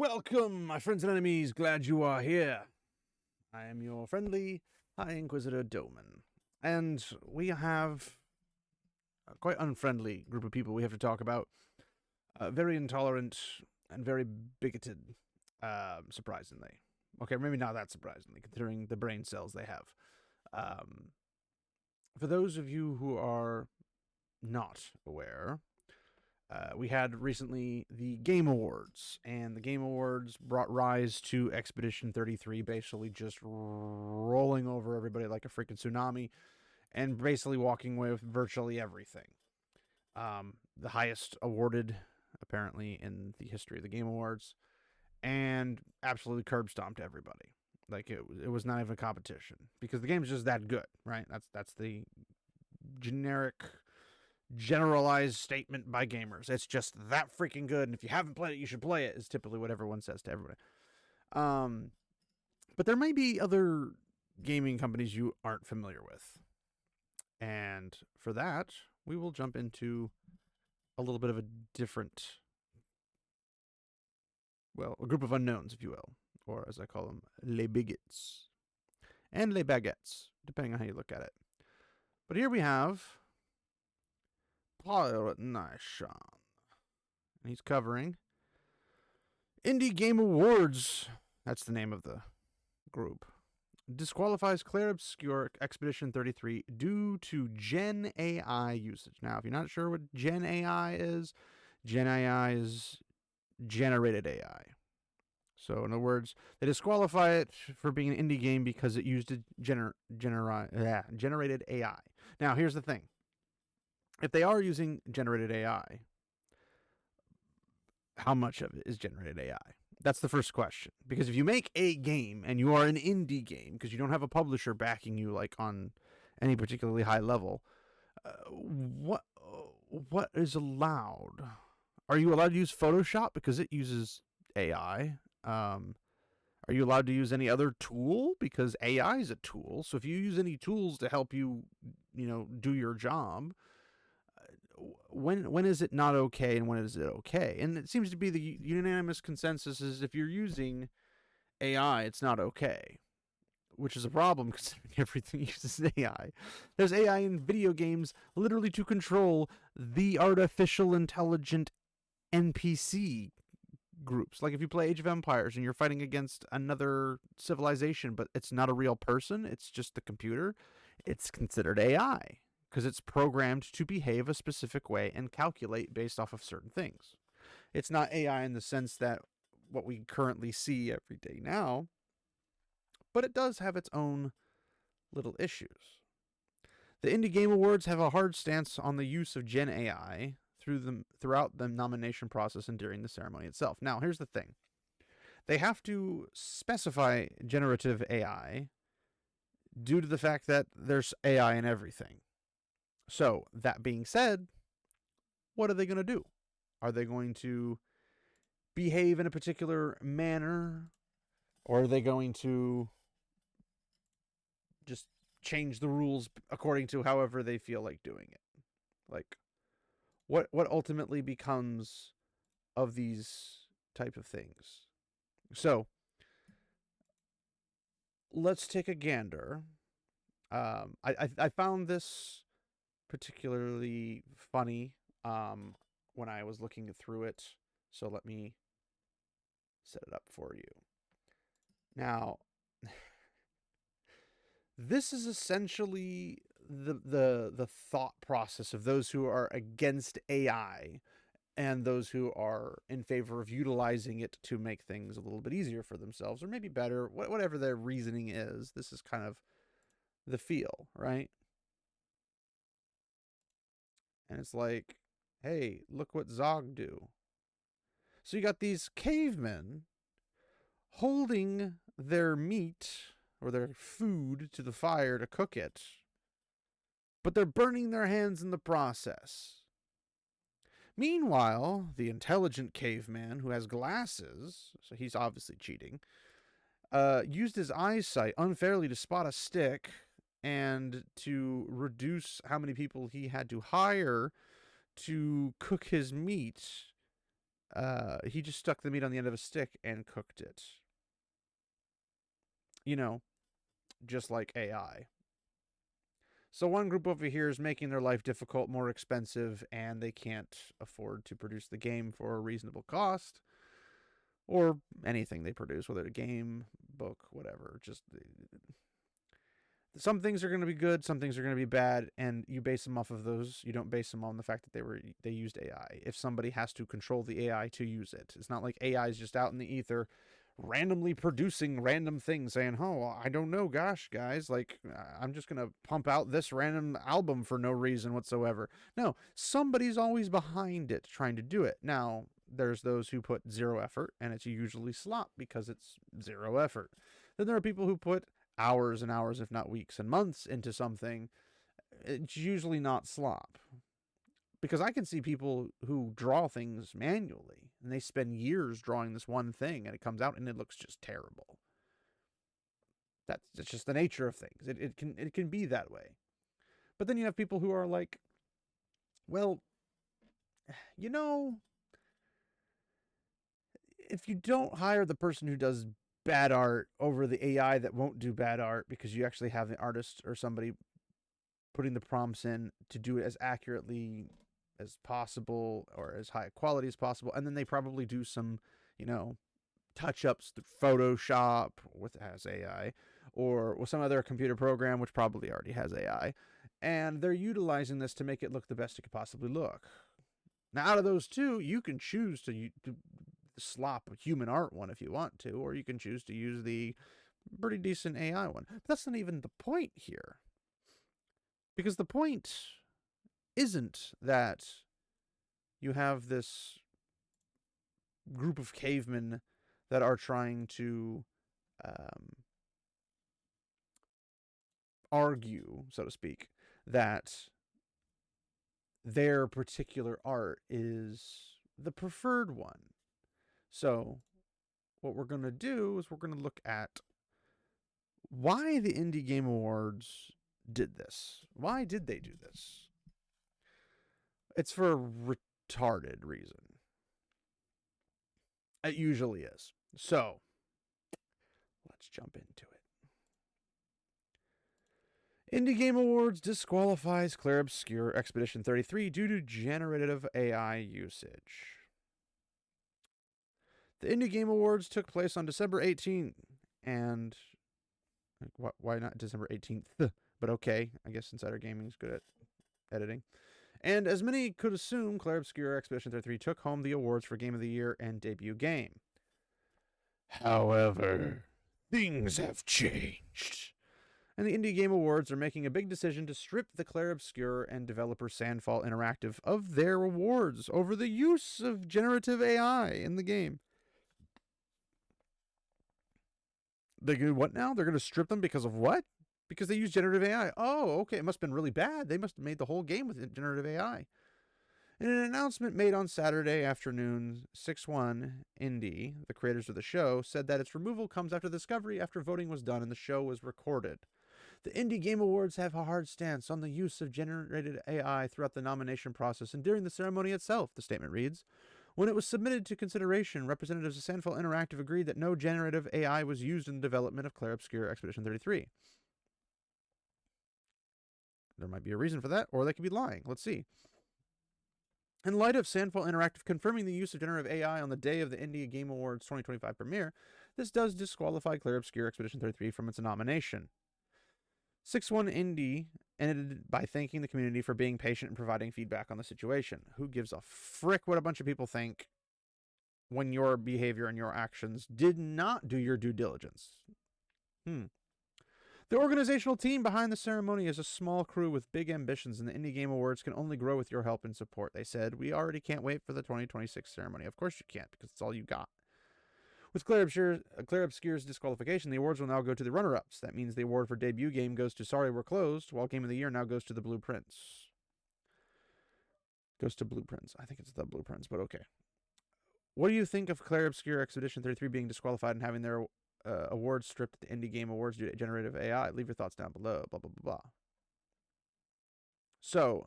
Welcome, my friends and enemies. Glad you are here. I am your friendly High Inquisitor Doman. And we have a quite unfriendly group of people we have to talk about. Very intolerant and very bigoted, surprisingly. Okay, maybe not that surprisingly, considering the brain cells they have. For those of you who are not aware, we had recently the Game Awards, and the Game Awards brought rise to Expedition 33, basically just rolling over everybody like a freaking tsunami, and basically walking away with virtually everything. The highest awarded, apparently, in the history of the Game Awards, and absolutely curb stomped everybody. Like it was not even a competition because the game's just that good, right? That's the generalized statement by gamers. It's just that freaking good, and if you haven't played it, you should play it, is typically what everyone says to everybody. But there may be other gaming companies you aren't familiar with. And for that, we will jump into a little bit of a different, well, a group of unknowns, if you will, or as I call them, les bigots and les baguettes, depending on how you look at it. But here we have Pirate Nation. And he's covering Indie Game Awards. That's the name of the group. Disqualifies Claire Obscure Expedition 33 due to Gen AI usage. Now, if you're not sure what Gen AI is generated AI. So, in other words, they disqualify it for being an indie game because it used generated AI. Now, here's the thing. If they are using generated AI, how much of it is generated AI? That's the first question. Because if you make a game and you are an indie game, because you don't have a publisher backing you like on any particularly high level, what is allowed? Are you allowed to use Photoshop because it uses AI? Are you allowed to use any other tool because AI is a tool? So if you use any tools to help you, do your job, when is it not okay and when is it okay? And it seems to be the unanimous consensus is if you're using AI, it's not okay, which is a problem considering everything uses AI. There's AI in video games literally to control the artificial intelligent NPC groups. Like if you play Age of Empires and you're fighting against another civilization, but it's not a real person, it's just the computer, it's considered AI. Because it's programmed to behave a specific way and calculate based off of certain things. It's not AI in the sense that what we currently see every day now, but it does have its own little issues. The Indie Game Awards have a hard stance on the use of Gen AI throughout the nomination process and during the ceremony itself. Now, here's the thing. They have to specify generative AI due to the fact that there's AI in everything. So, that being said, what are they going to do? Are they going to behave in a particular manner? Or are they going to just change the rules according to however they feel like doing it? Like, what ultimately becomes of these type of things? So, let's take a gander. I found this particularly funny when I was looking through it. So let me set it up for you. Now, this is essentially the thought process of those who are against AI and those who are in favor of utilizing it to make things a little bit easier for themselves, or maybe better, whatever their reasoning is. This is kind of the feel, right? And it's like, hey, look what Zog do. So you got these cavemen holding their meat or their food to the fire to cook it, but they're burning their hands in the process. Meanwhile, the intelligent caveman who has glasses, so he's obviously cheating, used his eyesight unfairly to spot a stick and to reduce how many people he had to hire to cook his meat He just stuck the meat on the end of a stick and cooked it. You know, just like AI. So one group over here is making their life difficult, more expensive, and they can't afford to produce the game for a reasonable cost, or anything they produce, whether it's a game, book, whatever. Just some things are going to be good, some things are going to be bad, and you base them off of those. You don't base them on the fact that they used AI. If somebody has to control the AI to use it, it's not like AI is just out in the ether randomly producing random things saying, oh, I don't know, gosh, guys, like, I'm just going to pump out this random album for no reason whatsoever. No, somebody's always behind it trying to do it. Now, there's those who put zero effort, and it's usually slop because it's zero effort. Then there are people who put hours and hours, if not weeks and months, into something. It's usually not slop. Because I can see people who draw things manually, and they spend years drawing this one thing, and it comes out and it looks just terrible. That's just the nature of things. It can be that way. But then you have people who are like, well, you know, if you don't hire the person who does bad art over the AI that won't do bad art, because you actually have the artist or somebody putting the prompts in to do it as accurately as possible or as high quality as possible, and then they probably do some, touch-ups through Photoshop with has AI, or with some other computer program which probably already has AI, and they're utilizing this to make it look the best it could possibly look. Now, out of those two, you can choose to slop a human art one if you want to, or you can choose to use the pretty decent AI one. But that's not even the point here. Because the point isn't that you have this group of cavemen that are trying to argue, so to speak, that their particular art is the preferred one. So what we're going to do is we're going to look at why the Indie Game Awards did this. Why did they do this? It's for a retarded reason. It usually is. So, let's jump into it. Indie Game Awards disqualifies Claire Obscure Expedition 33 due to generative AI usage. The Indie Game Awards took place on December 18th, and why not December 18th? But okay, I guess Insider Gaming's good at editing. And as many could assume, Claire Obscure Expedition 33 took home the awards for Game of the Year and Debut Game. However, things have changed. And the Indie Game Awards are making a big decision to strip the Claire Obscure and developer Sandfall Interactive of their awards over the use of generative AI in the game. They do what now? They're going to strip them because of what? Because they use generative AI. Oh, okay. It must have been really bad. They must have made the whole game with generative AI. In an announcement made on Saturday afternoon, 6-1 Indie, the creators of the show, said that its removal comes after the discovery after voting was done and the show was recorded. The Indie Game Awards have a hard stance on the use of generated AI throughout the nomination process and during the ceremony itself, the statement reads. When it was submitted to consideration, representatives of Sandfall Interactive agreed that no generative AI was used in the development of Claire Obscure Expedition 33. There might be a reason for that, or they could be lying. Let's see. In light of Sandfall Interactive confirming the use of generative AI on the day of the Indie Game Awards 2025 premiere, this does disqualify Claire Obscure Expedition 33 from its nomination. 6-1 Indie ended by thanking the community for being patient and providing feedback on the situation. Who gives a frick what a bunch of people think when your behavior and your actions did not do your due diligence? The organizational team behind the ceremony is a small crew with big ambitions, and the Indie Game Awards can only grow with your help and support. They said, we already can't wait for the 2026 ceremony. Of course you can't, because it's all you got. With Claire Obscure's disqualification, the awards will now go to the runner-ups. That means the award for debut game goes to Sorry We're Closed, while Game of the Year now goes to the Blueprints. Goes to Blueprints. I think it's the Blueprints, but okay. What do you think of Claire Obscure Expedition 33 being disqualified and having their awards stripped at the Indie Game Awards due to generative AI? Leave your thoughts down below. Blah, blah, blah, blah. So,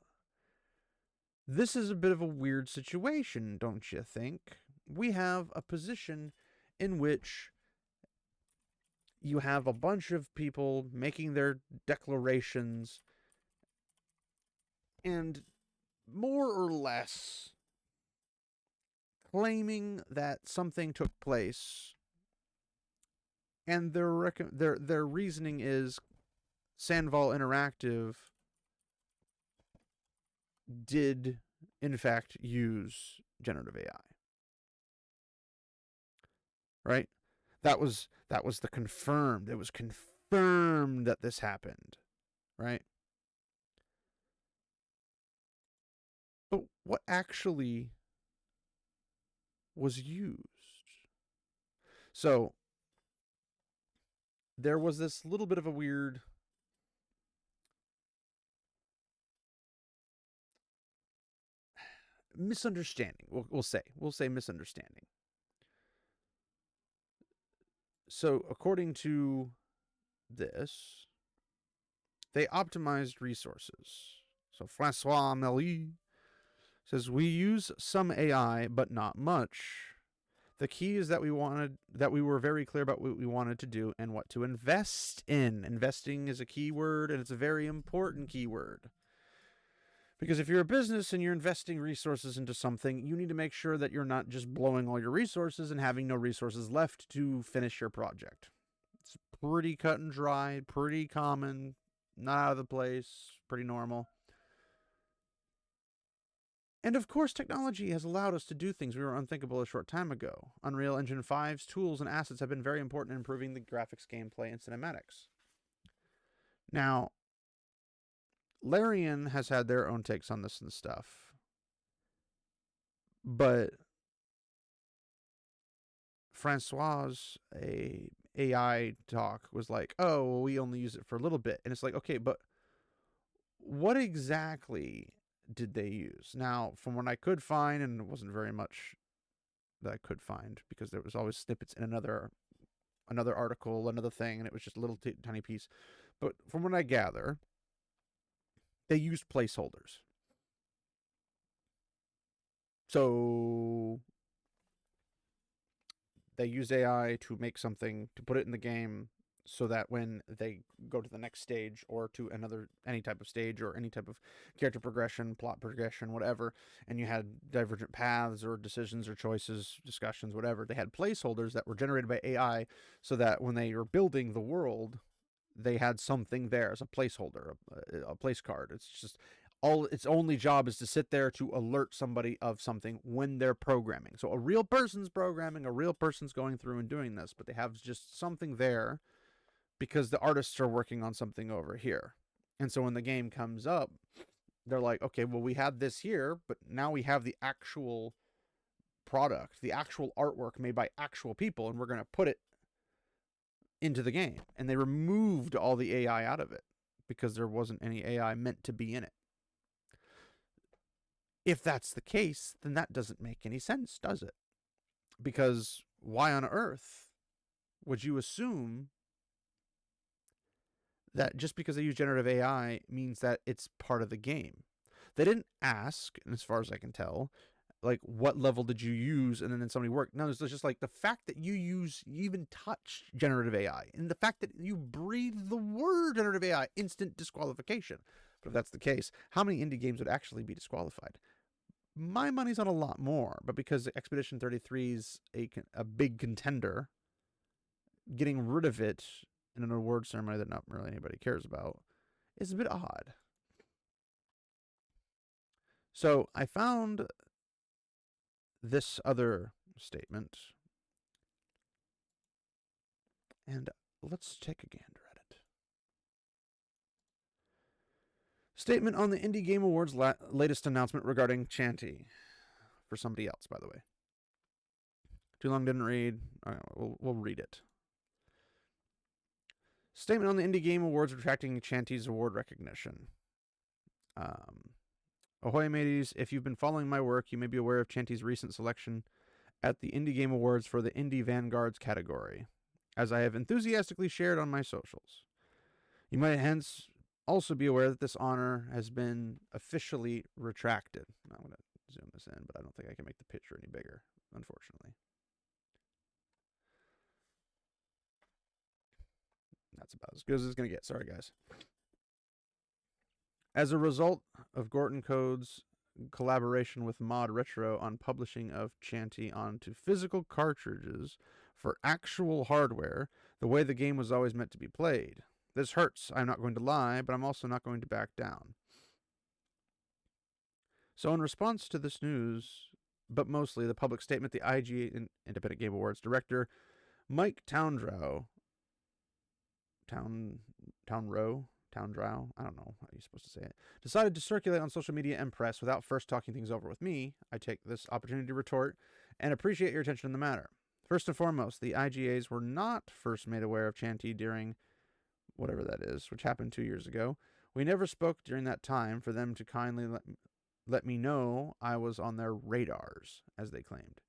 this is a bit of a weird situation, don't you think? we have a position in which you have a bunch of people making their declarations and more or less claiming that something took place, and their reasoning is Sandval Interactive did in fact use generative AI. Right? That was the confirmed. It was confirmed that this happened, right? But what actually was used? So there was this little bit of a weird misunderstanding. We'll say misunderstanding. So according to this, they optimized resources. So Francois Amélie says we use some AI, but not much. The key is that we were very clear about what we wanted to do and what to invest in. Investing is a key word, and it's a very important keyword. Because if you're a business and you're investing resources into something, you need to make sure that you're not just blowing all your resources and having no resources left to finish your project. It's pretty cut and dry, pretty common, not out of the place, pretty normal. And of course, technology has allowed us to do things we were unthinkable a short time ago. Unreal Engine 5's tools and assets have been very important in improving the graphics, gameplay, and cinematics. Now, Larian has had their own takes on this and stuff. But Francois' AI talk was like, oh, well, we only use it for a little bit. And it's like, okay, but what exactly did they use? Now, from what I could find, and it wasn't very much that I could find because there was always snippets in another article, another thing, and it was just a little tiny piece. But from what I gather, they used placeholders. So they used AI to make something, to put it in the game, so that when they go to the next stage or to any type of stage or any type of character progression, plot progression, whatever, and you had divergent paths or decisions or choices, discussions, whatever, they had placeholders that were generated by AI so that when they were building the world, they had something there as a placeholder, a place card. It's just its only job is to sit there to alert somebody of something when they're programming. So a real person's programming, a real person's going through and doing this, but they have just something there because the artists are working on something over here. And so when the game comes up, they're like, okay, well, we had this here, but now we have the actual product, the actual artwork made by actual people, and we're going to put it into the game. And they removed all the AI out of it because there wasn't any AI meant to be in it. If that's the case, then that doesn't make any sense, does it? Because why on earth would you assume that just because they use generative AI means that it's part of the game? They didn't ask, and as far as I can tell, like, what level did you use, and then somebody worked. No, it's just like the fact that you even touch generative AI, and the fact that you breathe the word generative AI, instant disqualification. But if that's the case, how many indie games would actually be disqualified? My money's on a lot more, but because Expedition 33's a big contender, getting rid of it in an award ceremony that not really anybody cares about is a bit odd. So I found this other statement, and let's take a gander at it. Statement on the Indie Game Awards latest announcement regarding Chanty. For somebody else, by the way. Too long, didn't read. All right, we'll read it. Statement on the Indie Game Awards retracting Chanty's award recognition. Ahoy, mateys. If you've been following my work, you may be aware of Chanty's recent selection at the Indie Game Awards for the Indie Vanguards category, as I have enthusiastically shared on my socials. You might hence also be aware that this honor has been officially retracted. I'm going to zoom this in, but I don't think I can make the picture any bigger, unfortunately. That's about as good as it's going to get. Sorry, guys. As a result of Gorton Code's collaboration with Mod Retro on publishing of Chanty onto physical cartridges for actual hardware, the way the game was always meant to be played. This hurts, I'm not going to lie, but I'm also not going to back down. So, in response to this news, but mostly the public statement, the IGA Independent Game Awards director, Mike Toundrow, I don't know how you're supposed to say it, decided to circulate on social media and press without first talking things over with me. I take this opportunity to retort and appreciate your attention in the matter. First and foremost, the IGAs were not first made aware of Chanty during whatever that is, which happened 2 years ago. We never spoke during that time for them to kindly let me know I was on their radars, as they claimed.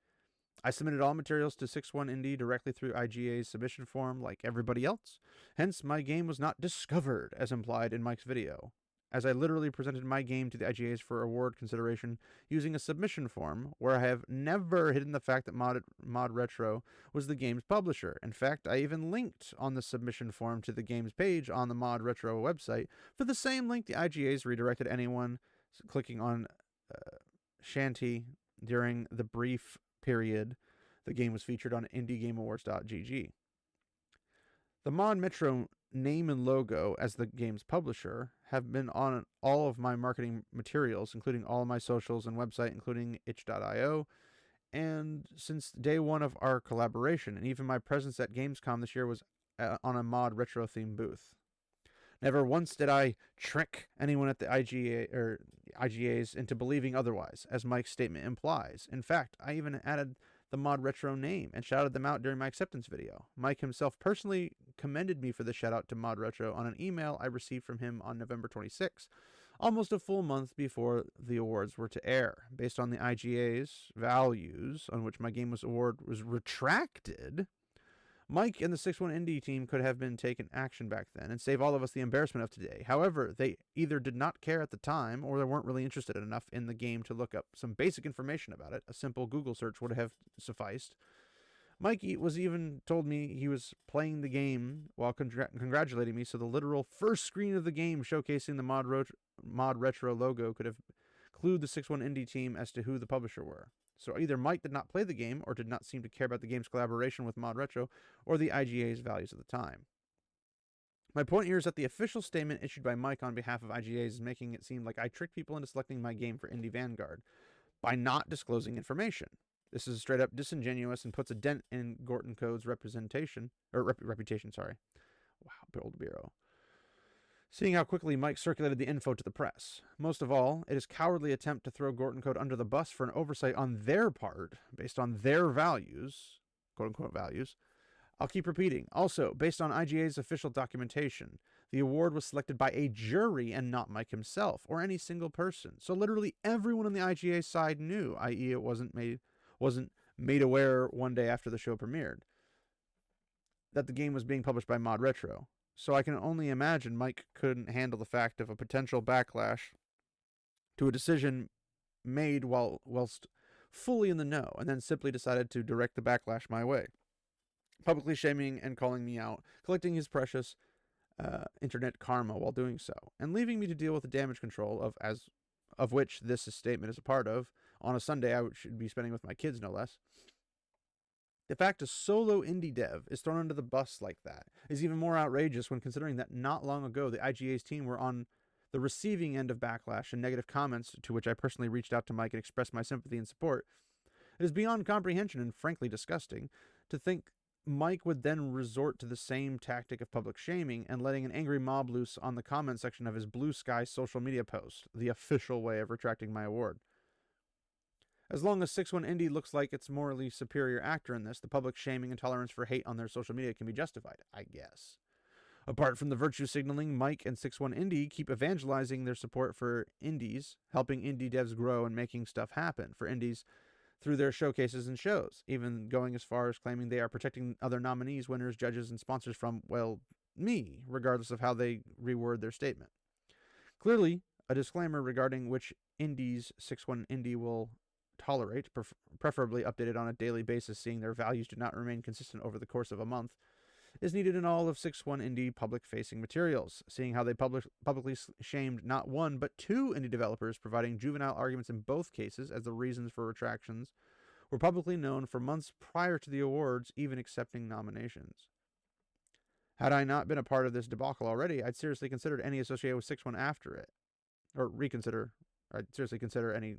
I submitted all materials to 61Indie directly through IGA's submission form like everybody else. Hence, my game was not discovered, as implied in Mike's video, as I literally presented my game to the IGAs for award consideration using a submission form where I have never hidden the fact that Mod Retro was the game's publisher. In fact, I even linked on the submission form to the game's page on the Mod Retro website for the same link the IGAs redirected anyone clicking on Chanty during the brief period the game was featured on indiegameawards.cc. The Mod Metro name and logo as the game's publisher have been on all of my marketing materials, including all of my socials and website, including itch.io, and since day one of our collaboration, and even my presence at Gamescom this year was on a Mod Retro themed booth. Never once did I trick anyone at the IGAs into believing otherwise, as Mike's statement implies. In fact, I even added the Mod Retro name and shouted them out during my acceptance video. Mike himself personally commended me for the shout out to Mod Retro on an email I received from him on November 26, almost a full month before the awards were to air. Based on the IGA's values on which my game was retracted, Mike and the 61Indie team could have been taken action back then and save all of us the embarrassment of today. However, they either did not care at the time or they weren't really interested enough in the game to look up some basic information about it. A simple Google search would have sufficed. Mike was even told me he was playing the game while congratulating me, so the literal first screen of the game showcasing the Mod Retro logo could have clued the 61Indie team as to who the publisher were. So either Mike did not play the game or did not seem to care about the game's collaboration with Mod Retro or the IGA's values at the time. My point here is that the official statement issued by Mike on behalf of IGAs is making it seem like I tricked people into selecting my game for Indie Vanguard by not disclosing information. This is straight up disingenuous and puts a dent in Gorton Code's reputation. Wow, old bureau. Seeing how quickly Mike circulated the info to the press. Most of all, it is a cowardly attempt to throw Gorton Code under the bus for an oversight on their part, based on their values, quote-unquote values. I'll keep repeating. Also, based on IGA's official documentation, the award was selected by a jury and not Mike himself, or any single person. So literally everyone on the IGA side knew, i.e. it wasn't made aware one day after the show premiered, that the game was being published by Mod Retro. So I can only imagine Mike couldn't handle the fact of a potential backlash to a decision made whilst fully in the know, and then simply decided to direct the backlash my way, publicly shaming and calling me out, collecting his precious internet karma while doing so, and leaving me to deal with the damage control of which this statement is a part of, on a Sunday I should be spending with my kids, no less. The fact a solo indie dev is thrown under the bus like that is even more outrageous when considering that not long ago the IGA's team were on the receiving end of backlash and negative comments, to which I personally reached out to Mike and expressed my sympathy and support. It is beyond comprehension and frankly disgusting to think Mike would then resort to the same tactic of public shaming and letting an angry mob loose on the comment section of his Blue Sky social media post, the official way of retracting my award. As long as 61Indie looks like its morally superior actor in this, the public shaming and tolerance for hate on their social media can be justified, I guess. Apart from the virtue signaling, Mike and 61Indie keep evangelizing their support for indies, helping indie devs grow and making stuff happen for indies through their showcases and shows, even going as far as claiming they are protecting other nominees, winners, judges, and sponsors from, well, me, regardless of how they reword their statement. Clearly, A disclaimer regarding which indies 6-1 Indie will tolerate, preferably updated on a daily basis, seeing their values do not remain consistent over the course of a month, is needed in all of 6-1 Indie public-facing materials, seeing how they publicly shamed not one but two indie developers, providing juvenile arguments in both cases as the reasons for retractions, were publicly known for months prior to the awards even accepting nominations. Had I not been a part of this debacle already, I'd seriously considered any associated with 6-1 after it. Or reconsider. I'd seriously consider any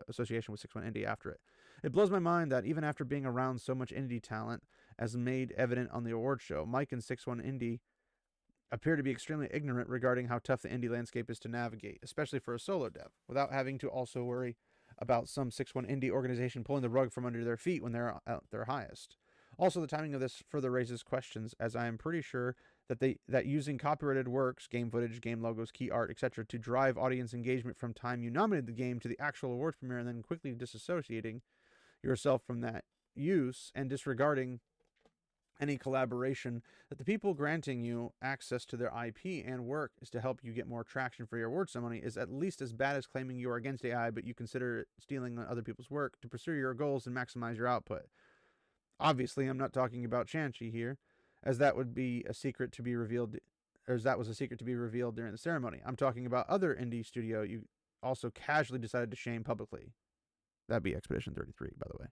association with 6-1 Indie after it. It blows my mind that even after being around so much indie talent, as made evident on the award show, Mike and 6-1 Indie appear to be extremely ignorant regarding how tough the indie landscape is to navigate, especially for a solo dev, without having to also worry about some 6-1 Indie organization pulling the rug from under their feet when they're at their highest. Also, the timing of this further raises questions, as I am pretty sure that using copyrighted works, game footage, game logos, key art, etc., to drive audience engagement from time you nominated the game to the actual awards premiere, and then quickly disassociating yourself from that use and disregarding any collaboration, that the people granting you access to their IP and work is to help you get more traction for your award ceremony, is at least as bad as claiming you are against AI, but you consider stealing other people's work to pursue your goals and maximize your output. Obviously, I'm not talking about Shanchi here, as that would be a secret to be revealed, or as that was a secret to be revealed during the ceremony. I'm talking about other indie studio you also casually decided to shame publicly. That'd be Expedition 33, by the way.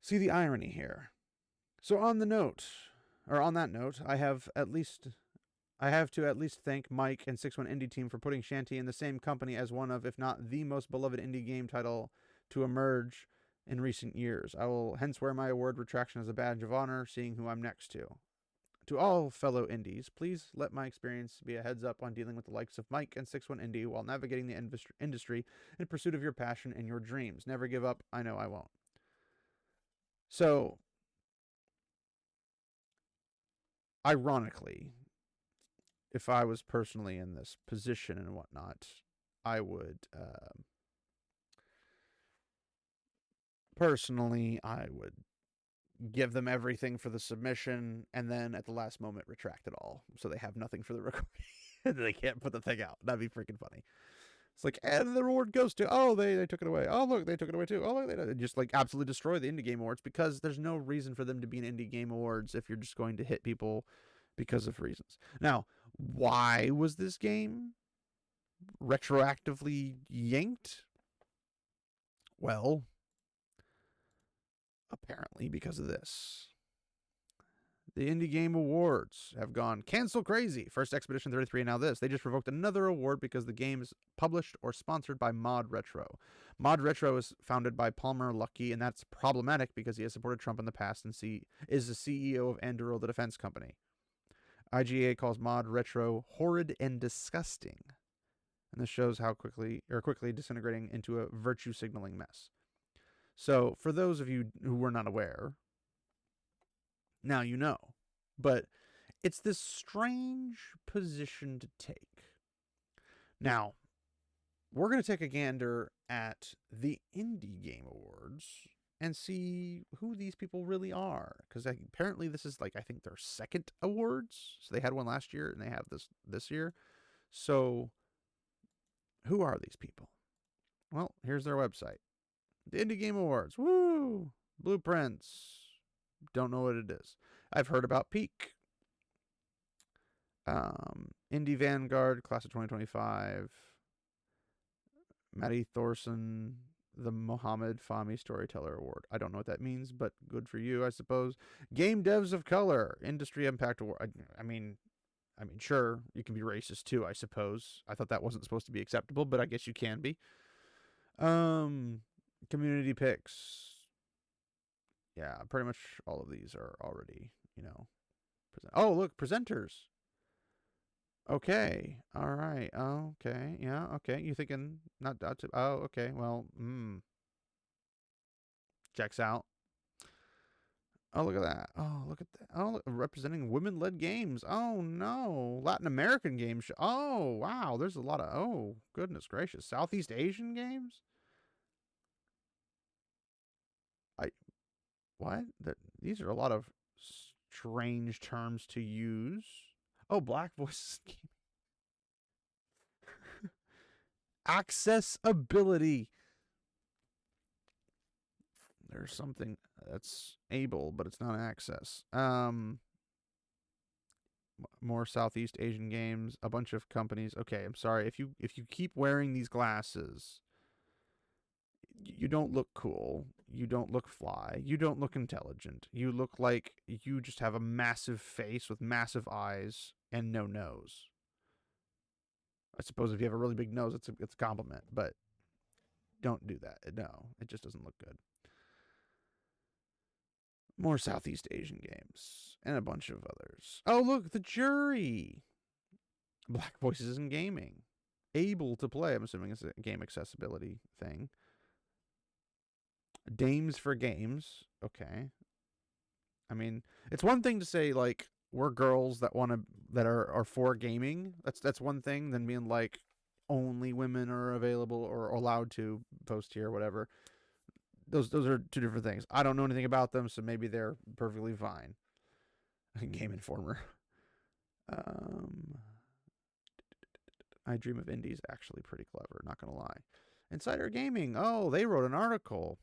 See the irony here. So on that note, I have to at least thank Mike and 6-1 Indie Team for putting Shanty in the same company as one of, if not the most beloved indie game title to emerge in recent years. I will hence wear my award retraction as a badge of honor, seeing who I'm next to. To all fellow indies, please let my experience be a heads up on dealing with the likes of Mike and 6-1 Indie while navigating the industry in pursuit of your passion and your dreams. Never give up. I know I won't. So, ironically, if I was personally in this position and whatnot, I would give them everything for the submission and then at the last moment retract it all so they have nothing for the recording. They can't put the thing out. That'd be freaking funny. It's like, and the reward goes to, oh, they took it away. Oh, look, they took it away too. Oh, look, they just like absolutely destroy the Indie Game Awards, because there's no reason for them to be an Indie Game Awards if you're just going to hit people because of reasons. Now, why was this game retroactively yanked? Well, apparently because of this. The Indie Game Awards have gone cancel crazy. First Expedition 33 and now this. They just revoked another award because the game is published or sponsored by Mod Retro. Mod Retro is founded by Palmer Luckey, and that's problematic because he has supported Trump in the past and is the CEO of Anduril, the defense company. IGA calls Mod Retro horrid and disgusting. And this shows how quickly disintegrating into a virtue signaling mess. So, for those of you who were not aware, now you know. But it's this strange position to take. Now, we're going to take a gander at the Indie Game Awards and see who these people really are. Because apparently this is I think their second awards. So they had one last year and they have this year. So who are these people? Well, here's their website. The Indie Game Awards. Woo! Blueprints. Don't know what it is. I've heard about Peak. Indie Vanguard, class of 2025. Maddie Thorson, the Mohammed Fahmy Storyteller Award. I don't know what that means, but good for you, I suppose. Game Devs of Color, Industry Impact Award. I mean, sure, you can be racist too, I suppose. I thought that wasn't supposed to be acceptable, but I guess you can be. Community picks. Yeah, pretty much all of these are already, Oh, look, presenters. Okay. All right. Okay. Yeah. Okay. You thinking not to? Oh, okay. Well, checks out. Oh, look at that. Oh, look at that. Oh, look, representing women-led games. Oh no, Latin American games. Oh wow, there's a lot of. Oh goodness gracious, Southeast Asian games. What? These are a lot of strange terms to use. Oh, Black Voices. Accessibility. There's something that's able, but it's not access. More Southeast Asian games, a bunch of companies. Okay, I'm sorry. If you keep wearing these glasses, you don't look cool. You don't look fly. You don't look intelligent. You look like you just have a massive face with massive eyes and no nose. I suppose if you have a really big nose, it's a compliment, but don't do that. No, it just doesn't look good. More Southeast Asian games and a bunch of others. Oh, look, the jury. Black voices in gaming. Able to play. I'm assuming it's a game accessibility thing. Dames for games. Okay. I mean, it's one thing to say like we're girls that are for gaming. That's one thing than being like only women are available or allowed to post here or whatever. Those are two different things. I don't know anything about them, so maybe they're perfectly fine. Game Informer. Um, I Dream of Indie's actually pretty clever, not gonna lie. Insider Gaming. Oh, they wrote an article.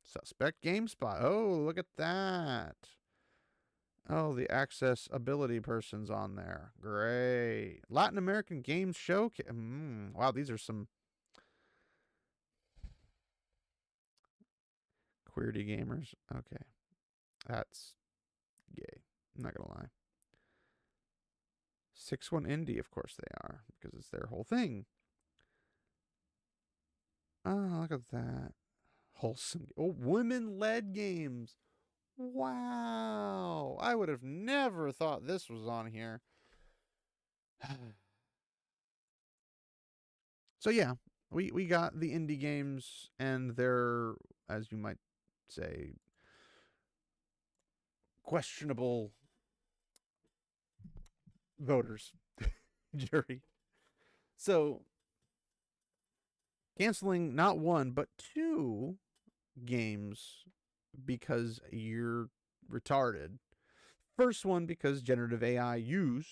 Suspect GameSpot. Oh, look at that. Oh, the accessibility person's on there. Great. Latin American Games Showcase. Wow, these are some QWERTY gamers. Okay. That's gay. I'm not going to lie. 6-1 Indie, of course they are, because it's their whole thing. Oh, look at that. Wholesome. Oh, women-led games. Wow. I would have never thought this was on here. So yeah, we got the indie games and their, as you might say, questionable voters jury. So canceling not one but two games because you're retarded. First one because generative AI use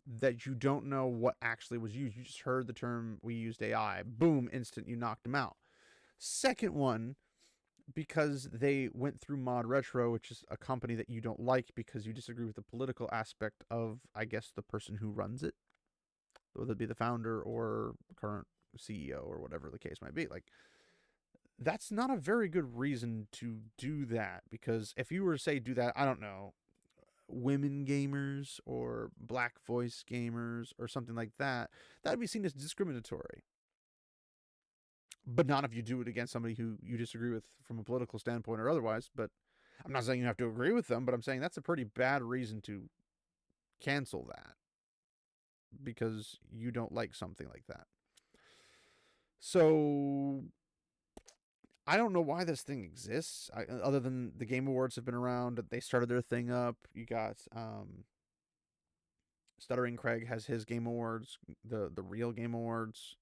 that you don't know what actually was used. You just heard the term we used AI. Boom, instant you knocked them out. Second one because they went through Mod Retro, which is a company that you don't like because you disagree with the political aspect of, I guess, the person who runs it, whether it be the founder or current CEO or whatever the case might be. Like, that's not a very good reason to do that, because if you were to say do that, I don't know, women gamers or black voice gamers or something like that, that would be seen as discriminatory. But not if you do it against somebody who you disagree with from a political standpoint or otherwise. But I'm not saying you have to agree with them, but I'm saying that's a pretty bad reason to cancel that because you don't like something like that. So I don't know why this thing exists, other than the Game Awards have been around. They started their thing up. You got Stuttering Craig has his Game Awards, the real Game Awards,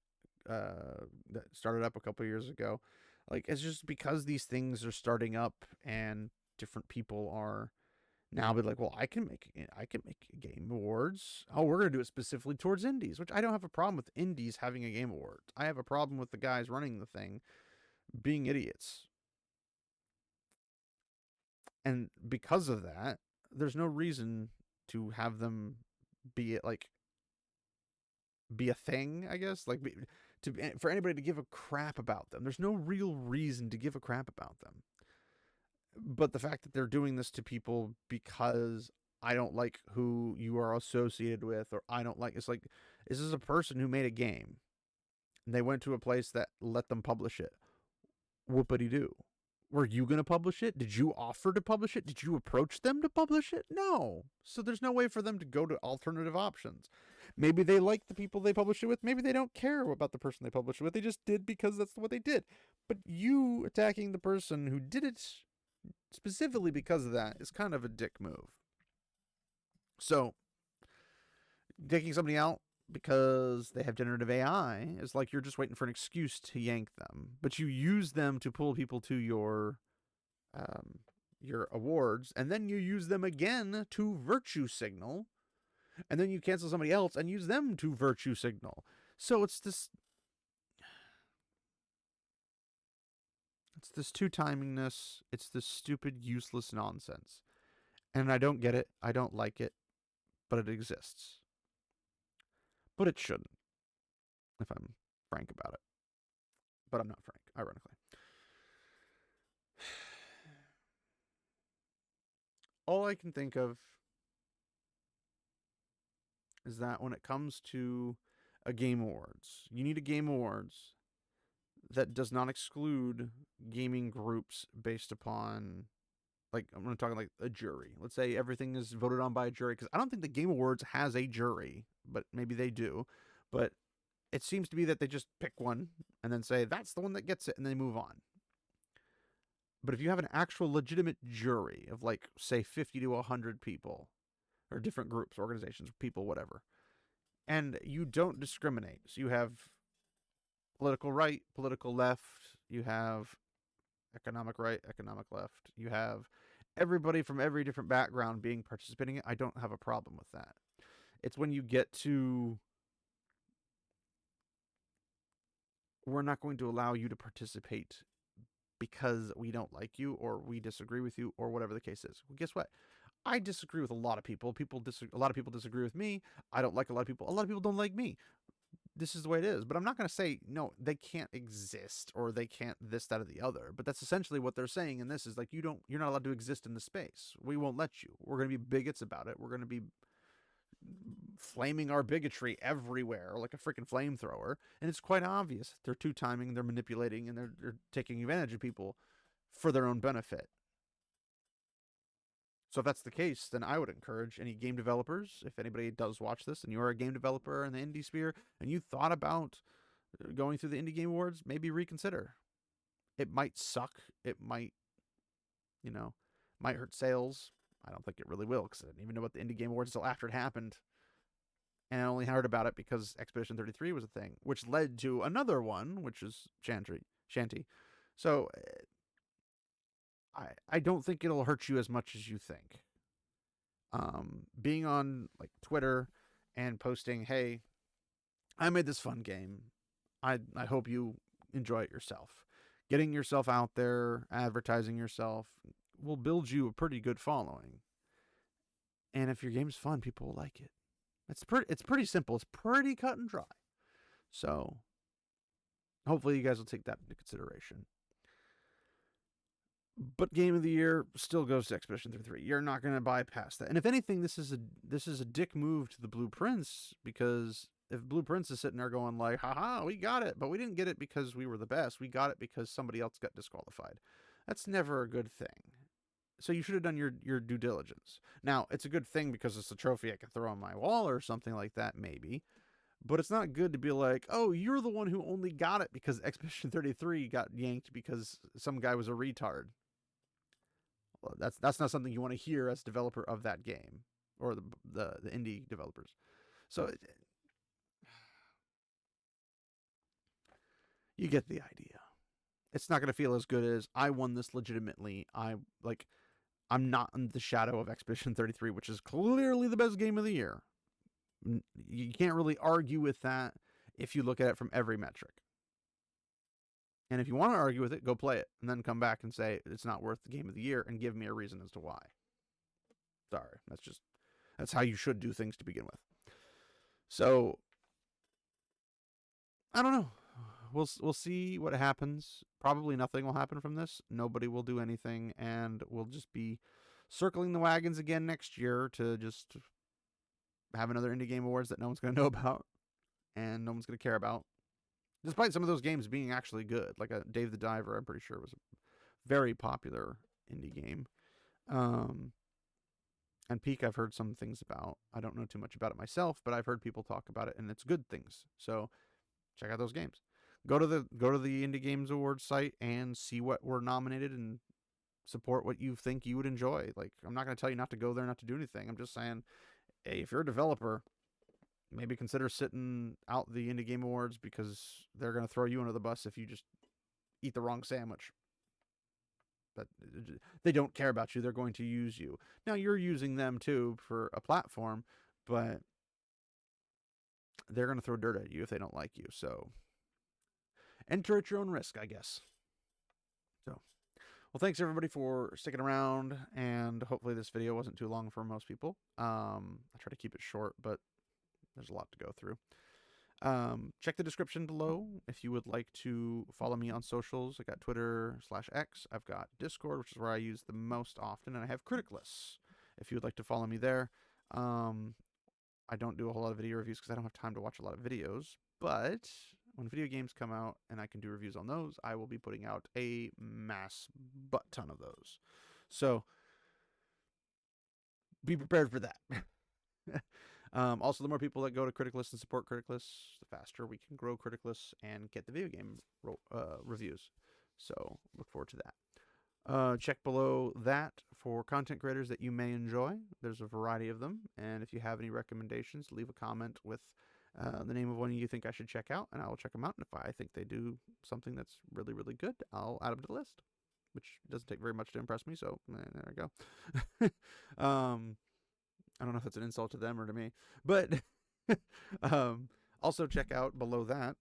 that started up a couple years ago. Like, it's just because these things are starting up and different people are now be like, well, I can make Game Awards. Oh, we're gonna do it specifically towards indies, which I don't have a problem with indies having a Game Award. I have a problem with the guys running the thing being idiots. And because of that, there's no reason to have them be it like be a thing, I guess. Like for anybody to give a crap about them. There's no real reason to give a crap about them. But the fact that they're doing this to people because I don't like who you are associated with, or I don't like, it's like, this is a person who made a game and they went to a place that let them publish it. Whoopity doo. Were you going to publish it? Did you offer to publish it? Did you approach them to publish it? No. So there's no way for them to go to alternative options. Maybe they like the people they publish it with. Maybe they don't care about the person they publish it with. They just did because that's what they did. But you attacking the person who did it specifically because of that is kind of a dick move. So taking somebody out because they have generative AI is like you're just waiting for an excuse to yank them, but you use them to pull people to your awards, and then you use them again to virtue signal, and then you cancel somebody else and use them to virtue signal. So it's this. It's this two-timingness. It's this stupid, useless nonsense. And I don't get it. I don't like it. But it exists. But it shouldn't, if I'm frank about it. But I'm not frank, ironically. All I can think of is that when it comes to a Game Awards, you need a Game Awards that does not exclude gaming groups based upon, like, I'm going to talk like a jury. Let's say everything is voted on by a jury, because I don't think the Game Awards has a jury, but maybe they do. But it seems to be that they just pick one and then say that's the one that gets it, and they move on. But if you have an actual legitimate jury of, like, say 50 to 100 people, or different groups, organizations, people, whatever, and you don't discriminate, so you have political right, political left, you have economic right, economic left, you have everybody from every different background being participating, I don't have a problem with that. It's when you get to, we're not going to allow you to participate because we don't like you or we disagree with you or whatever the case is. Well, guess what? I disagree with a lot of people. A lot of people disagree with me. I don't like a lot of people. A lot of people don't like me. This is the way it is. But I'm not going to say, no, they can't exist or they can't this, that, or the other. But that's essentially what they're saying. And this is like, you're not allowed to exist in the space. We won't let you. We're going to be bigots about it. We're going to be flaming our bigotry everywhere like a freaking flamethrower. And it's quite obvious. They're two-timing, they're manipulating, and they're taking advantage of people for their own benefit. So if that's the case, then I would encourage any game developers, if anybody does watch this and you're a game developer in the indie sphere and you thought about going through the Indie Game Awards, maybe reconsider. It might suck. It might, might hurt sales. I don't think it really will, because I didn't even know about the Indie Game Awards until after it happened. And I only heard about it because Expedition 33 was a thing, which led to another one, which is Shanty. So I don't think it'll hurt you as much as you think. Being on like Twitter and posting, hey, I made this fun game. I hope you enjoy it yourself. Getting yourself out there, advertising yourself, will build you a pretty good following. And if your game's fun, people will like it. It's pretty simple. It's pretty cut and dry. So hopefully you guys will take that into consideration. But Game of the Year still goes to Expedition 33. You're not going to bypass that. And if anything, this is a dick move to the Blueprints, because if Blueprints is sitting there going like, haha, we got it, but we didn't get it because we were the best. We got it because somebody else got disqualified. That's never a good thing. So you should have done your due diligence. Now, it's a good thing because it's a trophy I can throw on my wall or something like that, maybe. But it's not good to be like, oh, you're the one who only got it because Expedition 33 got yanked because some guy was a retard. Well, that's not something you want to hear as developer of that game, or the indie developers. So you get the idea. It's not going to feel as good as I won this legitimately. I'm not in the shadow of Expedition 33, which is clearly the best game of the year. You can't really argue with that if you look at it from every metric. And if you want to argue with it, go play it and then come back and say it's not worth the game of the year and give me a reason as to why. Sorry, that's how you should do things to begin with. So I don't know. We'll see what happens. Probably nothing will happen from this. Nobody will do anything, and we'll just be circling the wagons again next year to just have another Indie Game Awards that no one's going to know about and no one's going to care about. Despite some of those games being actually good, like a Dave the Diver, I'm pretty sure was a very popular indie game. And Peak, I've heard some things about. I don't know too much about it myself, but I've heard people talk about it, and it's good things. So check out those games. Go to the Indie Games Awards site and see what were nominated and support what you think you would enjoy. Like, I'm not going to tell you not to go there, not to do anything. I'm just saying, hey, if you're a developer, maybe consider sitting out the Indie Game Awards, because they're going to throw you under the bus if you just eat the wrong sandwich. But they don't care about you. They're going to use you. Now, you're using them too for a platform, but they're going to throw dirt at you if they don't like you. So enter at your own risk, I guess. So, well, thanks everybody for sticking around, and hopefully this video wasn't too long for most people. I try to keep it short, but there's a lot to go through. Check the description below if you would like to follow me on socials. I got Twitter/X. I've got Discord, which is where I use the most often, and I have critic lists if you would like to follow me there. I don't do a whole lot of video reviews because I don't have time to watch a lot of videos, but when video games come out and I can do reviews on those, I will be putting out a mass butt ton of those. So be prepared for that. Also, the more people that go to critic lists and support critic lists, the faster we can grow critic lists and get the video game reviews. So look forward to that. Check below that for content creators that you may enjoy. There's a variety of them, and if you have any recommendations, leave a comment with the name of one you think I should check out, and I will check them out. And if I think they do something that's really, really good, I'll add them to the list, which doesn't take very much to impress me. So there I go. I don't know if that's an insult to them or to me, but also check out below that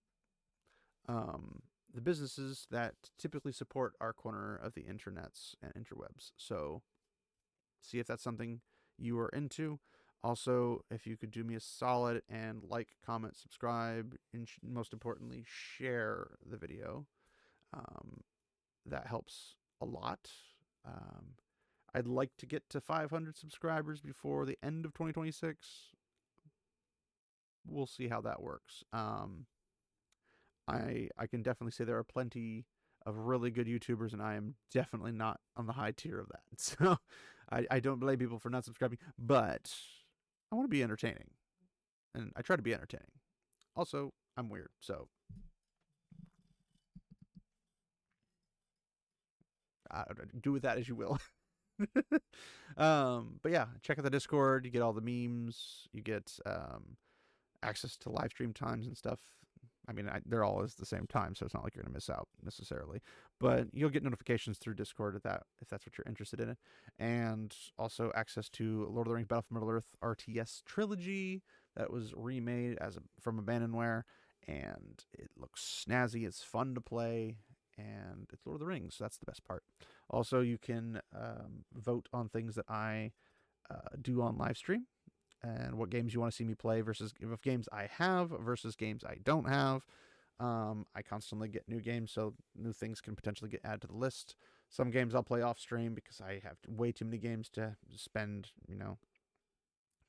the businesses that typically support our corner of the internets and interwebs. So see if that's something you are into. Also, if you could do me a solid and like, comment, subscribe, and most importantly, share the video. That helps a lot. I'd like to get to 500 subscribers before the end of 2026. We'll see how that works. I can definitely say there are plenty of really good YouTubers, and I am definitely not on the high tier of that. So I don't blame people for not subscribing, but I want to be entertaining, and I try to be entertaining. Also, I'm weird, so do with that as you will. But yeah, check out the Discord. You get all the memes. You get access to live stream times and stuff. I mean, they're all at the same time, so it's not like you're going to miss out necessarily. But you'll get notifications through Discord if that's what you're interested in. And also access to Lord of the Rings Battle for Middle-earth RTS trilogy that was remade from Abandonware, and it looks snazzy. It's fun to play, and it's Lord of the Rings, so that's the best part. Also, you can vote on things that I do on live stream, and what games you want to see me play versus games I have versus games I don't have. I constantly get new games, so new things can potentially get added to the list. Some games I'll play off stream because I have way too many games to spend, a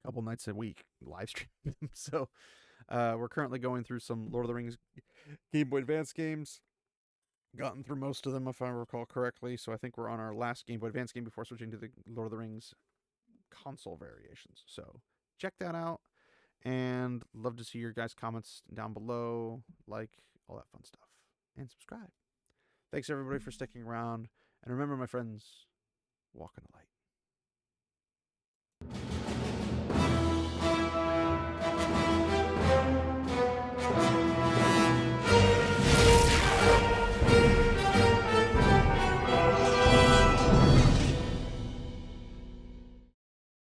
couple nights a week live streaming them. So we're currently going through some Lord of the Rings Game Boy Advance games. Gotten through most of them, if I recall correctly. So I think we're on our last Game Boy Advance game before switching to the Lord of the Rings console variations. So check that out, and love to see your guys' comments down below, like all that fun stuff, and subscribe. Thanks everybody for sticking around, and remember, my friends, walk in the light.